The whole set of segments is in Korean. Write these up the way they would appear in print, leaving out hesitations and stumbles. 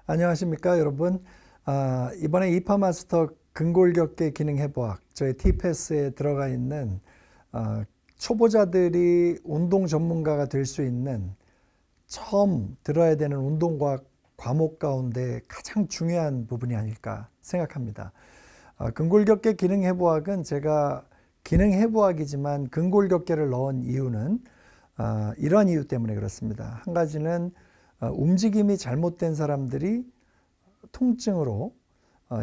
안녕하십니까 여러분. 이번에 이파마스터 근골격계 기능해부학 저희 T패스에 들어가 있는 초보자들이 운동 전문가가 될 수 있는 처음 들어야 되는 운동과학 과목 가운데 가장 중요한 부분이 아닐까 생각합니다. 근골격계 기능해부학은 제가 기능해부학이지만 근골격계를 넣은 이유는 이런 이유 때문에 그렇습니다. 한 가지는 움직임이 잘못된 사람들이 통증으로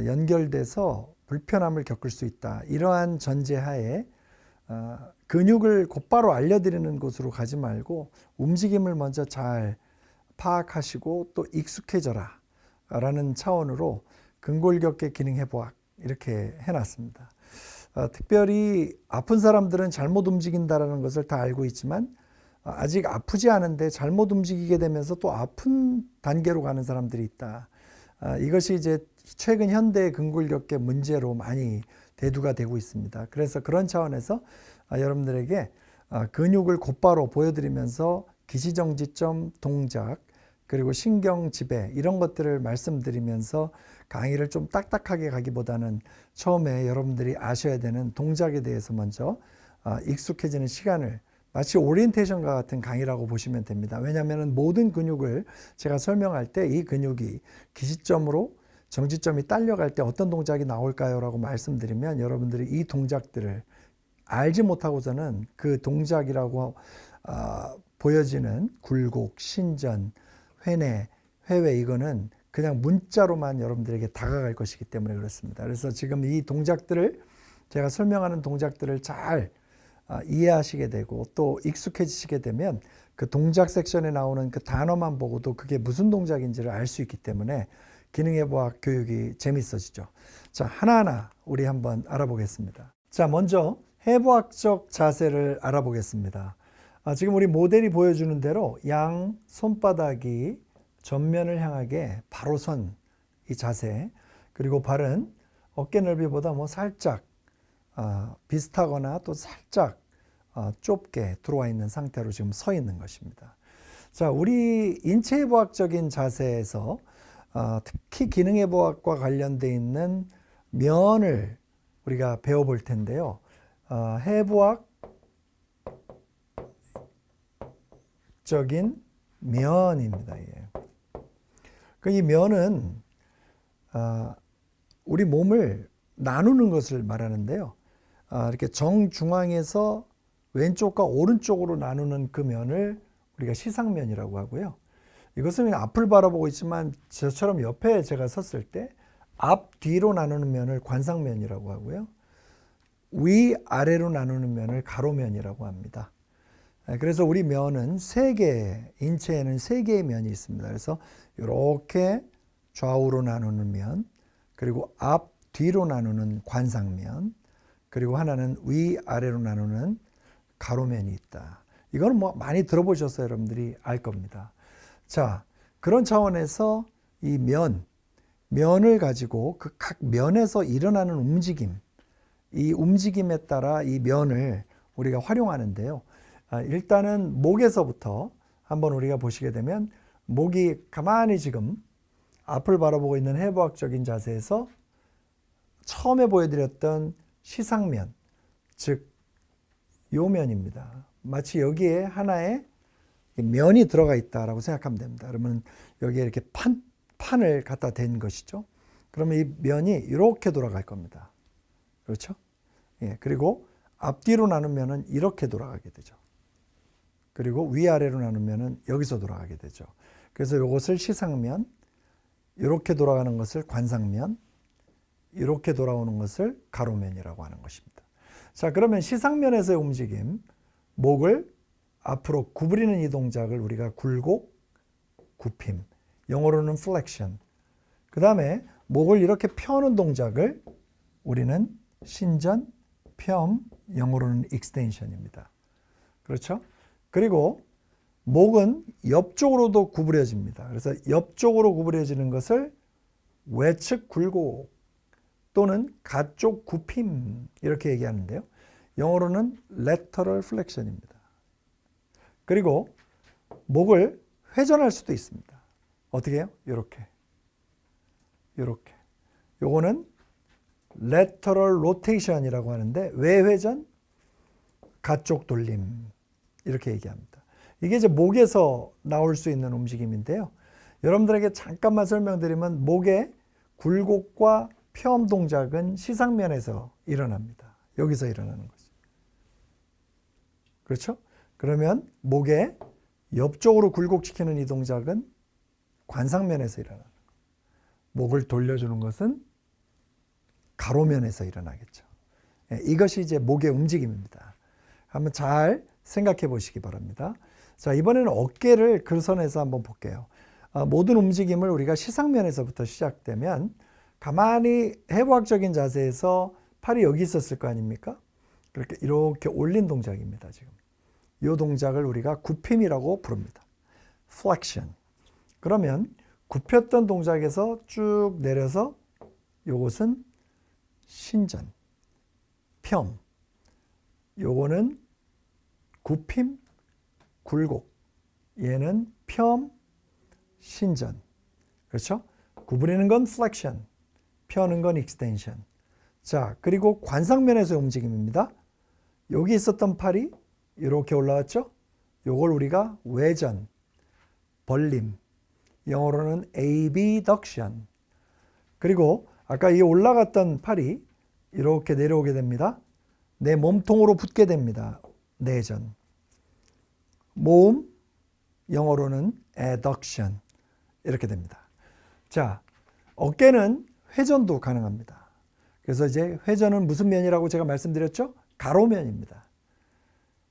연결돼서 불편함을 겪을 수 있다. 이러한 전제하에 근육을 곧바로 알려드리는 곳으로 가지 말고 움직임을 먼저 잘 파악하시고 또 익숙해져라 라는 차원으로 근골격계 기능해부학 이렇게 해놨습니다. 특별히 아픈 사람들은 잘못 움직인다는 것을 다 알고 있지만 아직 아프지 않은데 잘못 움직이게 되면서 또 아픈 단계로 가는 사람들이 있다. 이것이 이제 최근 현대 근골격계 문제로 많이 대두가 되고 있습니다. 그래서 그런 차원에서 여러분들에게 근육을 곧바로 보여드리면서 기시정지점 동작 그리고 신경 지배 이런 것들을 말씀드리면서 강의를 좀 딱딱하게 가기보다는 처음에 여러분들이 아셔야 되는 동작에 대해서 먼저 익숙해지는 시간을 마치 오리엔테이션과 같은 강의라고 보시면 됩니다. 왜냐하면 모든 근육을 제가 설명할 때 이 근육이 기시점으로 정지점이 딸려갈 때 어떤 동작이 나올까요? 라고 말씀드리면 여러분들이 이 동작들을 알지 못하고서는 그 동작이라고 보여지는 굴곡, 신전, 회내, 회외 이거는 그냥 문자로만 여러분들에게 다가갈 것이기 때문에 그렇습니다. 그래서 지금 이 동작들을 제가 설명하는 동작들을 잘 이해하시게 되고 또 익숙해지시게 되면 그 동작 섹션에 나오는 그 단어만 보고도 그게 무슨 동작인지를 알 수 있기 때문에 기능해부학 교육이 재밌어지죠. 자, 하나하나 우리 한번 알아보겠습니다. 자, 먼저 해부학적 자세를 알아보겠습니다. 지금 우리 모델이 보여주는 대로 양 손바닥이 전면을 향하게 바로 선 이 자세, 그리고 발은 어깨 넓이보다 살짝 비슷하거나 또 살짝 좁게 들어와 있는 상태로 지금 서 있는 것입니다. 자, 우리 인체해부학적인 자세에서 특히 기능해부학과 관련되어 있는 면을 우리가 배워볼 텐데요. 해부학적인 면입니다. 이 면은 우리 몸을 나누는 것을 말하는데요. 이렇게 정중앙에서 왼쪽과 오른쪽으로 나누는 그 면을 우리가 시상면이라고 하고요. 이것은 그냥 앞을 바라보고 있지만 저처럼 옆에 제가 섰을 때 앞뒤로 나누는 면을 관상면이라고 하고요. 위아래로 나누는 면을 가로면이라고 합니다. 그래서 우리 면은 인체에는 세 개의 면이 있습니다. 그래서 이렇게 좌우로 나누는 면, 그리고 앞뒤로 나누는 관상면, 그리고 하나는 위아래로 나누는 가로면이 있다. 이거는 많이 들어보셨어요. 여러분들이 알 겁니다. 자, 그런 차원에서 이 면을 가지고 그 각 면에서 일어나는 움직임, 이 움직임에 따라 이 면을 우리가 활용하는데요. 일단은 목에서부터 한번 우리가 보시게 되면 목이 가만히 지금 앞을 바라보고 있는 해부학적인 자세에서 처음에 보여드렸던 시상면, 즉 요 면입니다. 마치 여기에 하나의 면이 들어가 있다라고 생각하면 됩니다. 그러면 여기에 이렇게 판을 갖다 댄 것이죠. 그러면 이 면이 이렇게 돌아갈 겁니다. 그렇죠? 예, 그리고 앞뒤로 나누면은 이렇게 돌아가게 되죠. 그리고 위아래로 나누면은 여기서 돌아가게 되죠. 그래서 이것을 시상면, 이렇게 돌아가는 것을 관상면, 이렇게 돌아오는 것을 가로면이라고 하는 것입니다. 자, 그러면 시상면에서의 움직임, 목을 앞으로 구부리는 이 동작을 우리가 굴곡, 굽힘, 영어로는 flexion. 그 다음에 목을 이렇게 펴는 동작을 우리는 신전, 펴, 영어로는 extension입니다. 그렇죠? 그리고 목은 옆쪽으로도 구부려집니다. 그래서 옆쪽으로 구부려지는 것을 외측 굴곡 또는 가쪽 굽힘 이렇게 얘기하는데요. 영어로는 lateral flexion입니다. 그리고 목을 회전할 수도 있습니다. 어떻게 해요? 이렇게. 이렇게. 요거는 lateral rotation이라고 하는데 외회전, 가쪽 돌림 이렇게 얘기합니다. 이게 이제 목에서 나올 수 있는 움직임인데요. 여러분들에게 잠깐만 설명드리면 목의 굴곡과 펴엄 동작은 시상면에서 일어납니다. 여기서 일어나는 거죠. 그렇죠? 그러면 목에 옆쪽으로 굴곡시키는 이 동작은 관상면에서 일어나는 거예요. 목을 돌려주는 것은 가로면에서 일어나겠죠. 이것이 이제 목의 움직임입니다. 한번 잘 생각해 보시기 바랍니다. 자, 이번에는 어깨를 그 선에서 한번 볼게요. 모든 움직임을 우리가 시상면에서부터 시작되면 가만히 해부학적인 자세에서 팔이 여기 있었을 거 아닙니까? 이렇게 올린 동작입니다. 지금 이 동작을 우리가 굽힘이라고 부릅니다. flexion. 그러면 굽혔던 동작에서 쭉 내려서 요것은 신전, 펴엄. 요거는 굽힘, 굴곡. 얘는 펴엄, 신전. 그렇죠? 구부리는 건 flexion, 펴는 건 extension. 자, 그리고 관상면에서의 움직임입니다. 여기 있었던 팔이 이렇게 올라왔죠? 요걸 우리가 외전, 벌림. 영어로는 abduction. 그리고 아까 이 올라갔던 팔이 이렇게 내려오게 됩니다. 내 몸통으로 붙게 됩니다. 내전. 모음, 영어로는 adduction. 이렇게 됩니다. 자, 어깨는 회전도 가능합니다. 그래서 이제 회전은 무슨 면이라고 제가 말씀드렸죠? 가로면입니다.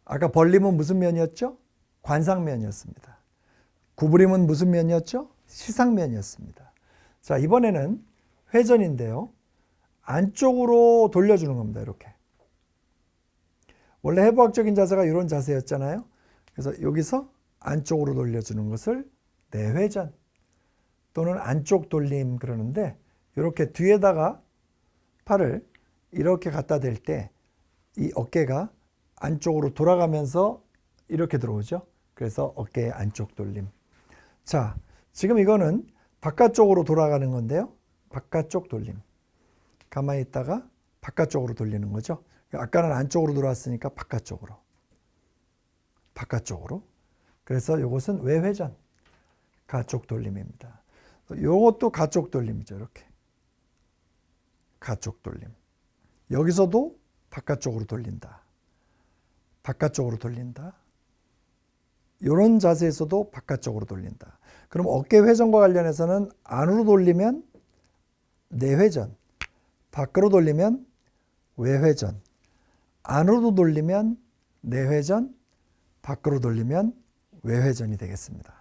아까 벌림은 무슨 면이었죠? 관상면이었습니다. 구부림은 무슨 면이었죠? 시상면이었습니다. 자, 이번에는 회전인데요. 안쪽으로 돌려주는 겁니다. 이렇게. 원래 해부학적인 자세가 이런 자세였잖아요. 그래서 여기서 안쪽으로 돌려주는 것을 내회전 또는 안쪽 돌림 그러는데, 이렇게 뒤에다가 팔을 이렇게 갖다 댈 때 이 어깨가 안쪽으로 돌아가면서 이렇게 들어오죠. 그래서 어깨의 안쪽 돌림. 자, 지금 이거는 바깥쪽으로 돌아가는 건데요. 바깥쪽 돌림. 가만히 있다가 바깥쪽으로 돌리는 거죠. 아까는 안쪽으로 돌아왔으니까 바깥쪽으로. 바깥쪽으로. 그래서 이것은 외회전, 가쪽 돌림입니다. 이것도 가쪽 돌림이죠. 이렇게. 가쪽 돌림. 여기서도 바깥쪽으로 돌린다. 바깥쪽으로 돌린다. 이런 자세에서도 바깥쪽으로 돌린다. 그럼 어깨 회전과 관련해서는 안으로 돌리면 내회전, 밖으로 돌리면 외회전, 안으로 돌리면 내회전, 밖으로 돌리면 외회전이 되겠습니다.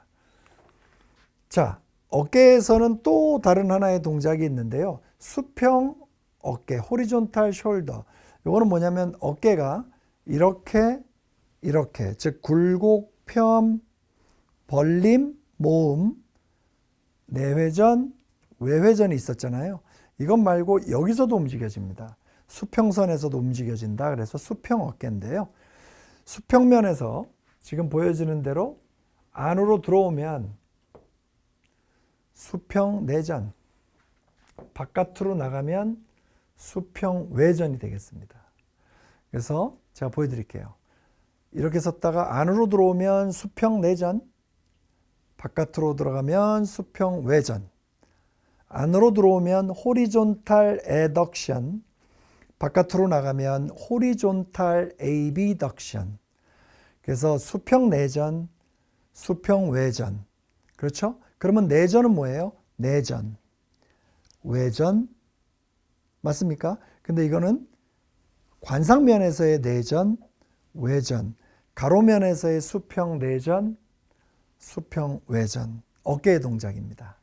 자, 어깨에서는 또 다른 하나의 동작이 있는데요. 수평 어깨, horizontal shoulder. 이거는 뭐냐면 어깨가 이렇게, 즉 굴곡, 펴엄, 벌림, 모음, 내회전, 외회전이 있었잖아요. 이것 말고 여기서도 움직여집니다. 수평선에서도 움직여진다. 그래서 수평 어깨인데요. 수평면에서 지금 보여지는 대로 안으로 들어오면 수평 내전, 바깥으로 나가면 수평 외전이 되겠습니다. 그래서 제가 보여드릴게요. 이렇게 섰다가 안으로 들어오면 수평 내전, 바깥으로 들어가면 수평 외전, 안으로 들어오면 horizontal adduction, 바깥으로 나가면 horizontal abduction. 그래서 수평 내전, 수평 외전. 그렇죠? 그러면 내전은 뭐예요? 내전, 외전. 맞습니까? 근데 이거는 관상면에서의 내전, 외전, 가로면에서의 수평 내전, 수평 외전, 어깨의 동작입니다.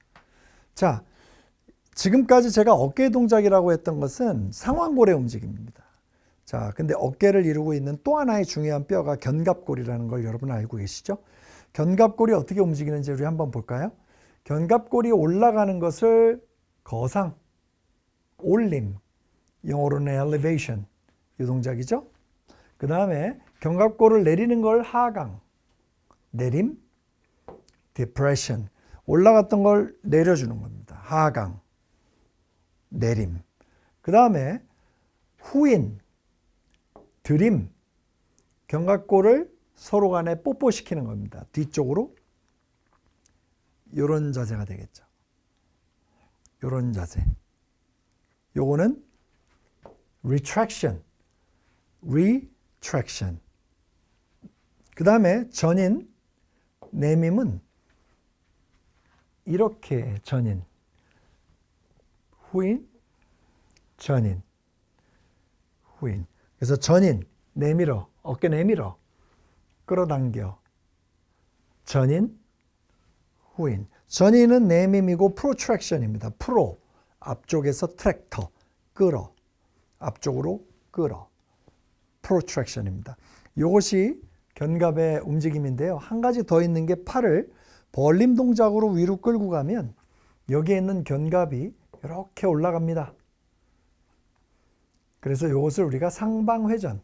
자, 지금까지 제가 어깨의 동작이라고 했던 것은 상완골의 움직임입니다. 자, 근데 어깨를 이루고 있는 또 하나의 중요한 뼈가 견갑골이라는 걸 여러분 알고 계시죠? 견갑골이 어떻게 움직이는지 우리 한번 볼까요? 견갑골이 올라가는 것을 거상, 올림, 영어로는 elevation, 이 동작이죠. 그 다음에 견갑골을 내리는 걸 하강, 내림, depression, 올라갔던 걸 내려주는 겁니다. 하강. 내림. 그 다음에 후인, 들임, 견갑골을 서로 간에 뽀뽀시키는 겁니다. 뒤쪽으로 이런 자세가 되겠죠. 이런 자세. 요거는 retraction. 그 다음에 전인, 내밈은 이렇게 전인, 후인, 전인, 후인. 그래서 전인, 내밀어, 어깨 내밀어, 끌어당겨. 전인, 후인. 전인은 내밈이고 protraction입니다. 프로, 앞쪽에서 트랙터, 끌어, 앞쪽으로 끌어. protraction입니다. 이것이 견갑의 움직임인데요. 한 가지 더 있는 게 팔을 벌림 동작으로 위로 끌고 가면 여기에 있는 견갑이 이렇게 올라갑니다. 그래서 이것을 우리가 상방회전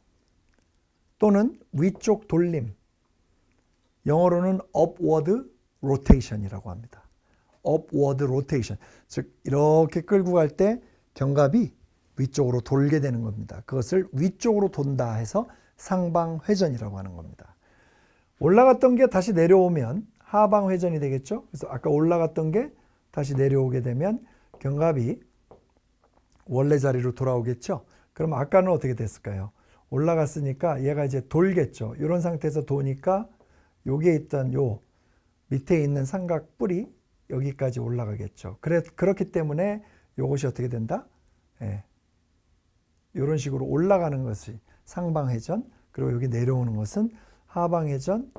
또는 위쪽 돌림, 영어로는 upward rotation이라고 합니다. upward rotation, 즉 이렇게 끌고 갈 때 견갑이 위쪽으로 돌게 되는 겁니다. 그것을 위쪽으로 돈다 해서 상방회전이라고 하는 겁니다. 올라갔던 게 다시 내려오면 하방회전이 되겠죠. 그래서 아까 올라갔던 게 다시 내려오게 되면 견갑이 원래 자리로 돌아오겠죠. 그럼 아까는 어떻게 됐을까요? 올라갔으니까 얘가 이제 돌겠죠. 이런 상태에서 도니까 여기에 있던 요 밑에 있는 삼각 뿔이 여기까지 올라가겠죠. 그렇기 때문에 이것이 어떻게 된다? 예. 이런 식으로 올라가는 것이 상방회전, 그리고 여기 내려오는 것은 하방회전,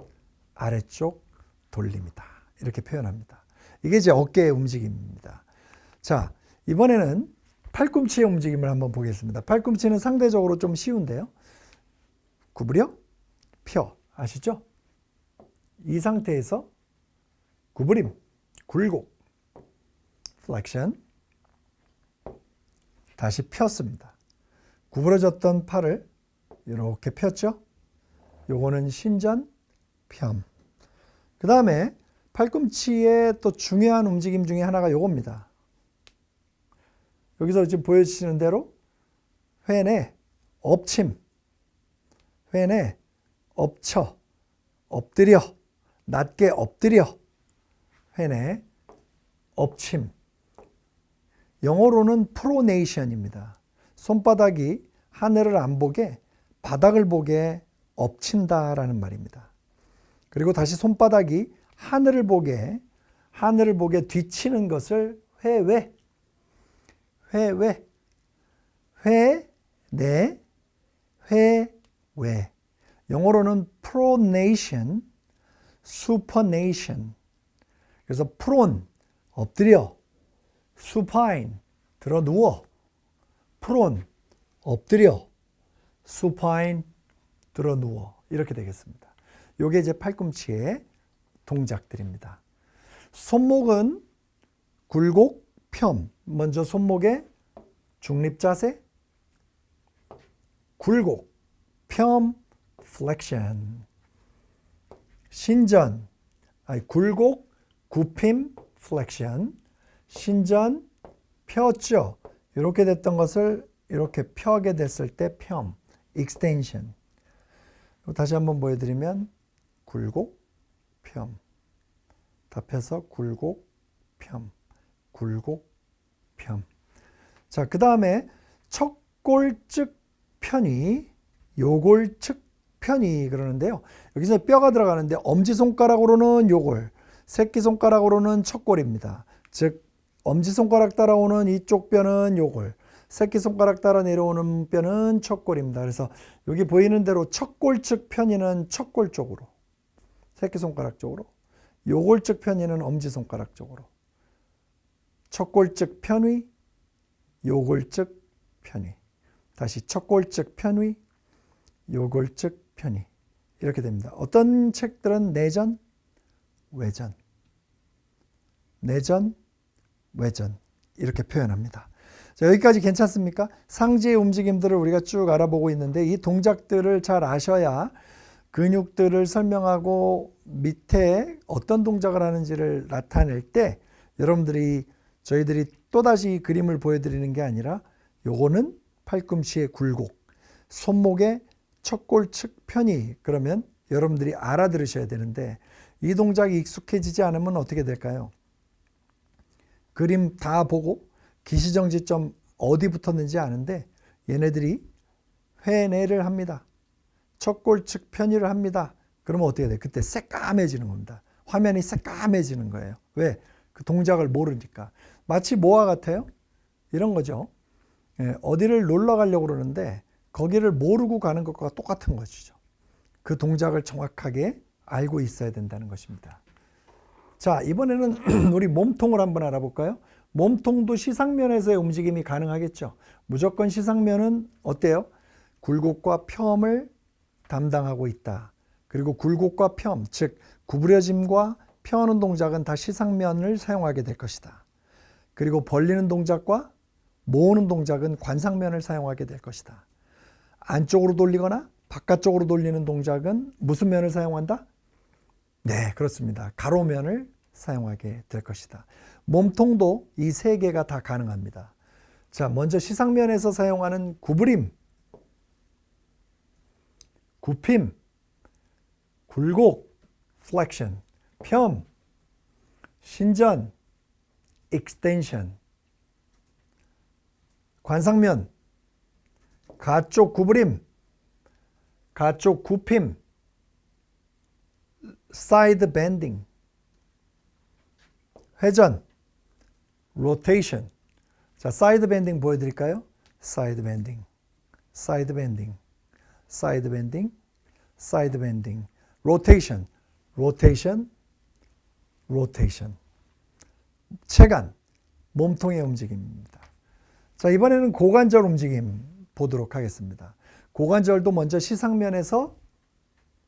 아래쪽 돌림이다. 이렇게 표현합니다. 이게 이제 어깨의 움직임입니다. 자, 이번에는 팔꿈치의 움직임을 한번 보겠습니다. 팔꿈치는 상대적으로 좀 쉬운데요. 구부려, 펴. 아시죠? 이 상태에서 구부림, 굴곡, 플렉션, 다시 폈습니다. 구부러졌던 팔을 이렇게 폈죠? 요거는 신전, 펴. 그 다음에 팔꿈치의 또 중요한 움직임 중에 하나가 요겁니다. 여기서 지금 보여주시는 대로 회내 엎침, 회내 엎쳐, 엎드려, 낮게 엎드려, 회내 엎침. 영어로는 프로네이션입니다. 손바닥이 하늘을 안 보게 바닥을 보게 엎친다라는 말입니다. 그리고 다시 손바닥이 하늘을 보게 뒤치는 것을 회외, 회내, 회외. 영어로는 pronation, supination. 그래서 prone, 엎드려, supine, 들어 누워, prone, 엎드려, supine, 들어 누워. 이렇게 되겠습니다. 요게 이제 팔꿈치의 동작들입니다. 손목은 굴곡, 펴. 먼저 손목의 중립자세, 굴곡, 펴, flexion. 신전, 굴곡, 굽힘, flexion. 신전, 폈죠. 이렇게 됐던 것을 이렇게 펴게 됐을 때 펴, extension. 다시 한번 보여드리면 굴곡, 펴. 다 펴서 굴곡, 펴. 굴곡, 펴. 자, 그 다음에 척골측 편이, 요골측 편이 그러는데요. 여기서 뼈가 들어가는데 엄지손가락으로는 요골, 새끼손가락으로는 척골입니다. 즉 엄지손가락 따라오는 이쪽 뼈는 요골, 새끼손가락 따라 내려오는 뼈는 척골입니다. 그래서 여기 보이는 대로 척골측 편이는 척골 쪽으로, 새끼손가락 쪽으로, 요골측 편이는 엄지손가락 쪽으로. 척골측 편위, 요골측 편위. 다시 척골측 편위, 요골측 편위. 이렇게 됩니다. 어떤 책들은 내전, 외전, 내전, 외전 이렇게 표현합니다. 자, 여기까지 괜찮습니까? 상지의 움직임들을 우리가 쭉 알아보고 있는데 이 동작들을 잘 아셔야 근육들을 설명하고 밑에 어떤 동작을 하는지를 나타낼 때 여러분들이 저희들이 또다시 이 그림을 보여드리는 게 아니라 요거는 팔꿈치의 굴곡, 손목의 척골측 편이, 그러면 여러분들이 알아들으셔야 되는데 이 동작이 익숙해지지 않으면 어떻게 될까요? 그림 다 보고 기시정지점 어디 붙었는지 아는데 얘네들이 회내를 합니다. 척골측 편의를 합니다. 그러면 어떻게 돼요? 그때 새까매지는 겁니다. 화면이 새까매지는 거예요. 왜? 그 동작을 모르니까. 마치 뭐와 같아요? 이런 거죠. 어디를 놀러 가려고 그러는데 거기를 모르고 가는 것과 똑같은 것이죠. 그 동작을 정확하게 알고 있어야 된다는 것입니다. 자, 이번에는 우리 몸통을 한번 알아볼까요? 몸통도 시상면에서의 움직임이 가능하겠죠. 무조건 시상면은 어때요? 굴곡과 펴을 담당하고 있다. 그리고 굴곡과 펴, 즉 구부려짐과 펴는 동작은 다 시상면을 사용하게 될 것이다. 그리고 벌리는 동작과 모으는 동작은 관상면을 사용하게 될 것이다. 안쪽으로 돌리거나 바깥쪽으로 돌리는 동작은 무슨 면을 사용한다? 네, 그렇습니다. 가로면을 사용하게 될 것이다. 몸통도 이 세 개가 다 가능합니다. 자, 먼저 시상면에서 사용하는 구부림, 굽힘, 굴곡, flexion, 펴, 신전, extension, 관상면, 가쪽 구부림, 가쪽 굽힘, side bending, 회전, rotation. 자, side bending 보여드릴까요? side bending, side bending, side bending, side bending, rotation, rotation, rotation. 체간, 몸통의 움직임입니다. 자, 이번에는 고관절 움직임 보도록 하겠습니다. 고관절도 먼저 시상면에서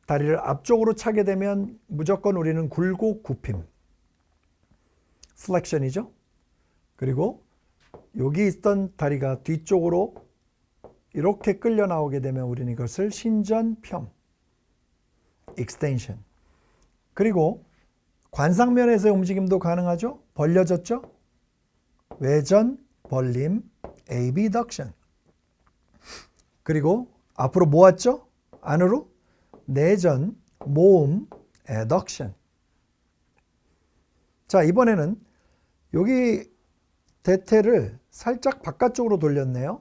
다리를 앞쪽으로 차게 되면 무조건 우리는 굴곡 굽힘, 플렉션이죠. 그리고 여기 있던 다리가 뒤쪽으로 이렇게 끌려 나오게 되면 우리는 이것을 신전 펴, extension. 그리고 관상면에서의 움직임도 가능하죠. 벌려졌죠. 외전, 벌림, abduction. 그리고 앞으로 모았죠. 안으로 내전, 모음, adduction. 자, 이번에는 여기 대퇴를 살짝 바깥쪽으로 돌렸네요.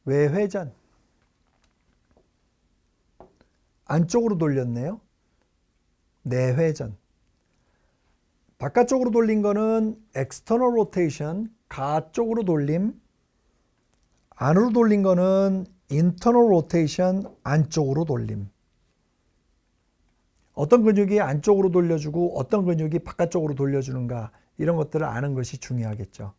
외회전. 안쪽으로 돌렸네요. 내회전. 바깥쪽으로 돌린 거는 external rotation, 가쪽으로 돌림. 안으로 돌린 거는 internal rotation, 안쪽으로 돌림. 어떤 근육이 안쪽으로 돌려주고 어떤 근육이 바깥쪽으로 돌려주는가, 이런 것들을 아는 것이 중요하겠죠.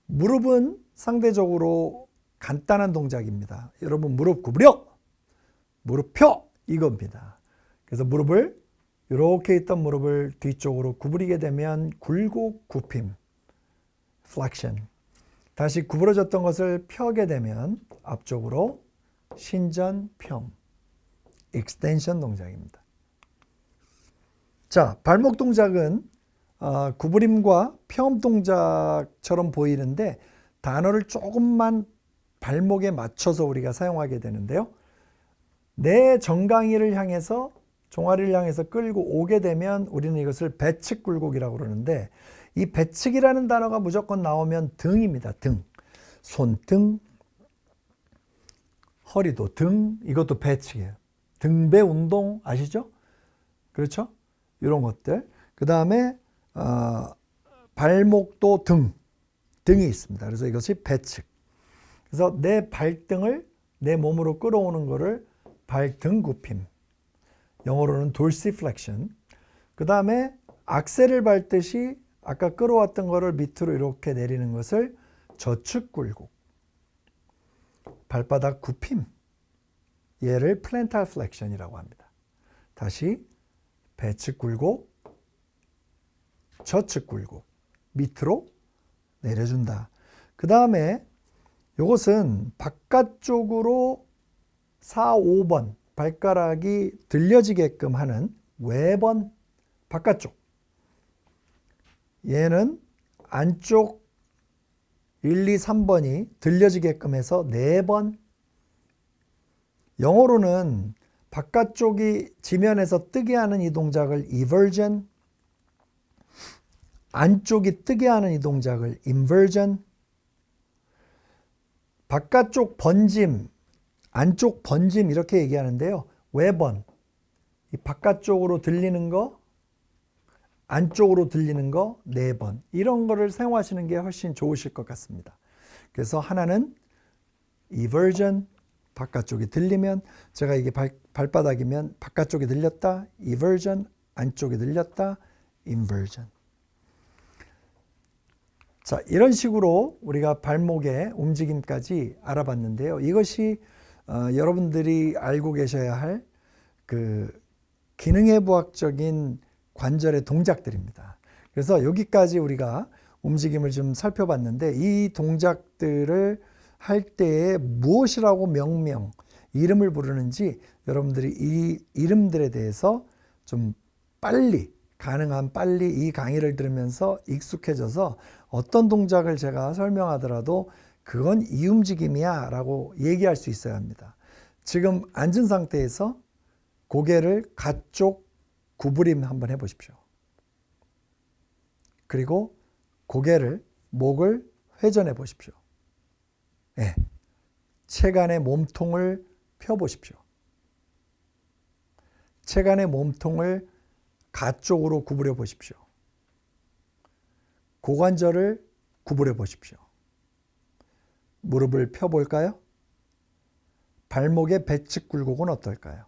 무릎은 상대적으로 간단한 동작입니다. 여러분 무릎 구부려, 무릎 펴, 이겁니다. 그래서 무릎을 이렇게 있던 무릎을 뒤쪽으로 구부리게 되면 굴곡 굽힘, flexion. 다시 구부러졌던 것을 펴게 되면 앞쪽으로 신전 펴, extension 동작입니다. 자, 발목 동작은 구부림과 펴 동작처럼 보이는데 단어를 조금만 발목에 맞춰서 우리가 사용하게 되는데요. 내 정강이를 향해서, 종아리를 향해서 끌고 오게 되면 우리는 이것을 배측 굴곡이라고 그러는데, 이 배측이라는 단어가 무조건 나오면 등입니다. 등. 손등, 허리도 등, 이것도 배측이에요. 등배 운동 아시죠? 그렇죠? 이런 것들. 그 다음에 발목도 등이 있습니다. 그래서 이것이 배측. 그래서 내 발등을 내 몸으로 끌어오는 것을 발등 굽힘. 영어로는 dorsiflexion. 그 다음에 악셀을 밟듯이 아까 끌어왔던 것을 밑으로 이렇게 내리는 것을 저축 굴곡. 발바닥 굽힘. 얘를 plantar flexion이라고 합니다. 다시 배측 굴곡, 저측 굴곡, 밑으로 내려준다. 그 다음에 이것은 바깥쪽으로 4, 5번 발가락이 들려지게끔 하는 외번, 바깥쪽. 얘는 안쪽 1, 2, 3번이 들려지게끔 해서 4번. 영어로는 바깥쪽이 지면에서 뜨게 하는 이 동작을 eversion, 안쪽이 뜨게 하는 이 동작을 inversion, 바깥쪽 번짐, 안쪽 번짐 이렇게 얘기하는데요. 외번, 이 바깥쪽으로 들리는 거, 안쪽으로 들리는 거 4번. 이런 거를 사용하시는 게 훨씬 좋으실 것 같습니다. 그래서 하나는 eversion, 바깥쪽이 들리면, 제가 이게 발바닥이면 바깥쪽이 들렸다, eversion, 안쪽이 들렸다, inversion. 자, 이런 식으로 우리가 발목의 움직임까지 알아봤는데요. 이것이 여러분들이 알고 계셔야 할 그 기능해부학적인 관절의 동작들입니다. 그래서 여기까지 우리가 움직임을 좀 살펴봤는데, 이 동작들을 할 때에 무엇이라고 명명, 이름을 부르는지 여러분들이 이 이름들에 대해서 좀 빨리, 가능한 빨리 이 강의를 들으면서 익숙해져서 어떤 동작을 제가 설명하더라도 그건 이 움직임이야 라고 얘기할 수 있어야 합니다. 지금 앉은 상태에서 고개를 가쪽 구부림 한번 해보십시오. 그리고 고개를, 목을 회전해 보십시오. 네. 체간의 몸통을 펴보십시오. 체간의 몸통을 가쪽으로 구부려 보십시오. 고관절을 구부려 보십시오. 무릎을 펴볼까요? 발목의 배측 굴곡은 어떨까요?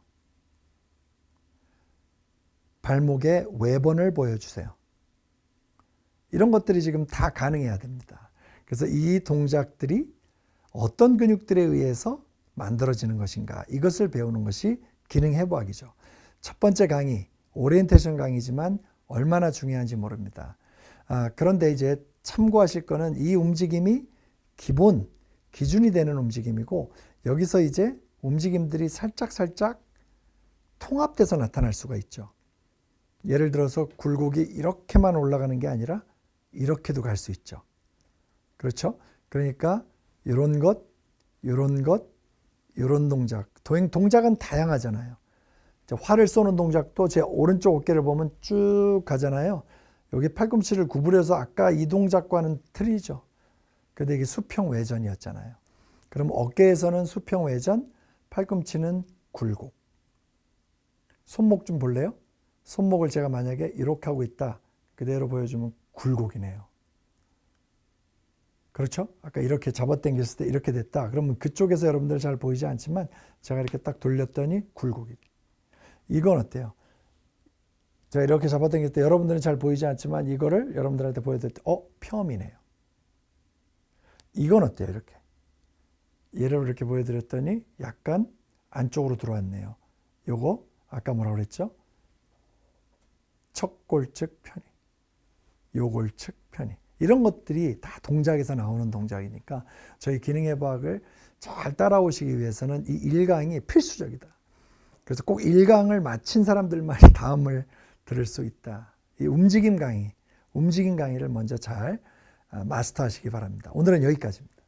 발목의 외번을 보여주세요. 이런 것들이 지금 다 가능해야 됩니다. 그래서 이 동작들이 어떤 근육들에 의해서 만들어지는 것인가, 이것을 배우는 것이 기능해부학이죠. 첫 번째 강의, 오리엔테이션 강의지만 얼마나 중요한지 모릅니다. 그런데 이제 참고하실 거는 이 움직임이 기본, 기준이 되는 움직임이고, 여기서 이제 움직임들이 살짝 통합돼서 나타날 수가 있죠. 예를 들어서 굴곡이 이렇게만 올라가는 게 아니라 이렇게도 갈 수 있죠. 그렇죠? 그러니까 이런 것, 이런 것, 이런 동작. 동작은 다양하잖아요. 활을 쏘는 동작도 제 오른쪽 어깨를 보면 쭉 가잖아요. 여기 팔꿈치를 구부려서 아까 이 동작과는 틀리죠. 근데 이게 수평 외전이었잖아요. 그럼 어깨에서는 수평 외전, 팔꿈치는 굴곡. 손목 좀 볼래요? 손목을 제가 만약에 이렇게 하고 있다, 그대로 보여주면 굴곡이네요. 그렇죠? 아까 이렇게 잡아당겼을 때 이렇게 됐다. 그러면 그쪽에서 여러분들 잘 보이지 않지만 제가 이렇게 딱 돌렸더니 굴곡이. 이건 어때요? 제가 이렇게 잡아당겼을 때 여러분들은 잘 보이지 않지만 이거를 여러분들한테 보여드릴 때 펴음이네요. 이건 어때요? 이렇게. 얘를 이렇게 보여드렸더니 약간 안쪽으로 들어왔네요. 요거 아까 뭐라고 그랬죠? 척골측 편이, 요골측 편이. 이런 것들이 다 동작에서 나오는 동작이니까 저희 기능해부학을 잘 따라오시기 위해서는 이 1강이 필수적이다. 그래서 꼭 1강을 마친 사람들만이 다음을 들을 수 있다. 이 움직임 강의를 먼저 잘 마스터하시기 바랍니다. 오늘은 여기까지입니다.